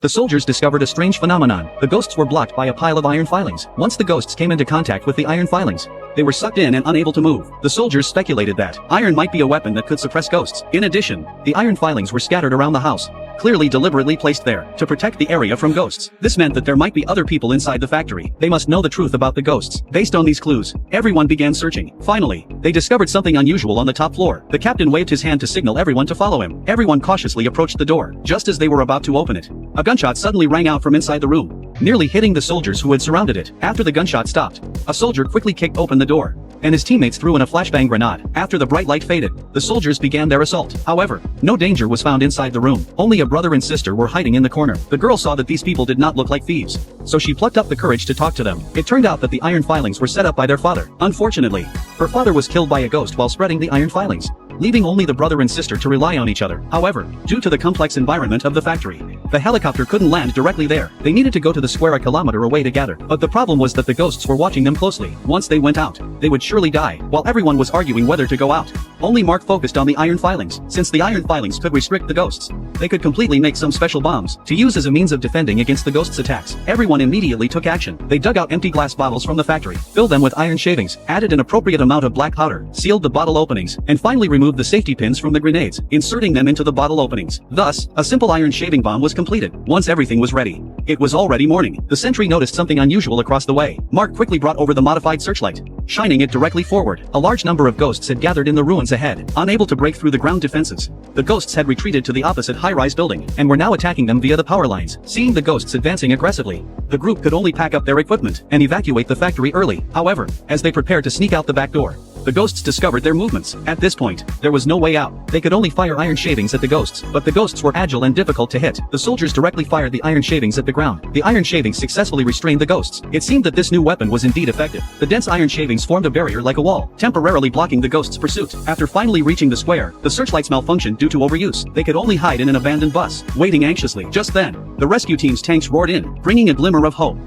The soldiers discovered a strange phenomenon. The ghosts were blocked by a pile of iron filings. Once the ghosts came into contact with the iron filings, they were sucked in and unable to move. The soldiers speculated that iron might be a weapon that could suppress ghosts. In addition, the iron filings were scattered around the house, clearly deliberately placed there to protect the area from ghosts. This meant that there might be other people inside the factory. They must know the truth about the ghosts. Based on these clues, everyone began searching. Finally, they discovered something unusual on the top floor. The captain waved his hand to signal everyone to follow him. Everyone cautiously approached the door. Just as they were about to open it, a gunshot suddenly rang out from inside the room, nearly hitting the soldiers who had surrounded it. After the gunshot stopped, a soldier quickly kicked open the door, and his teammates threw in a flashbang grenade. After the bright light faded, the soldiers began their assault. However, no danger was found inside the room. Only a brother and sister were hiding in the corner. The girl saw that these people did not look like thieves, so she plucked up the courage to talk to them. It turned out that the iron filings were set up by their father. Unfortunately, her father was killed by a ghost while spreading the iron filings, leaving only the brother and sister to rely on each other. However, due to the complex environment of the factory, the helicopter couldn't land directly there. They needed to go to the square a kilometer away to gather. But the problem was that the ghosts were watching them closely. Once they went out, they would surely die. While everyone was arguing whether to go out, only Mark focused on the iron filings. Since the iron filings could restrict the ghosts, they could completely make some special bombs to use as a means of defending against the ghosts' attacks. Everyone immediately took action. They dug out empty glass bottles from the factory, filled them with iron shavings, added an appropriate amount of black powder, sealed the bottle openings, and finally removed the safety pins from the grenades, inserting them into the bottle openings. Thus, a simple iron shaving bomb was completed. Once everything was ready, it was already morning. The sentry noticed something unusual across the way. Mark quickly brought over the modified searchlight, shining it directly forward. A large number of ghosts had gathered in the ruins ahead. Unable to break through the ground defenses, the ghosts had retreated to the opposite high-rise building, and were now attacking them via the power lines. Seeing the ghosts advancing aggressively, the group could only pack up their equipment and evacuate the factory early. However, as they prepared to sneak out the back door, the ghosts discovered their movements. At this point, there was no way out. They could only fire iron shavings at the ghosts, but the ghosts were agile and difficult to hit. The soldiers directly fired the iron shavings at the ground. The iron shavings successfully restrained the ghosts. It seemed that this new weapon was indeed effective. The dense iron shavings formed a barrier like a wall, temporarily blocking the ghosts' pursuit. After finally reaching the square, the searchlights malfunctioned due to overuse. They could only hide in an abandoned bus, waiting anxiously. Just then, the rescue team's tanks roared in, bringing a glimmer of hope.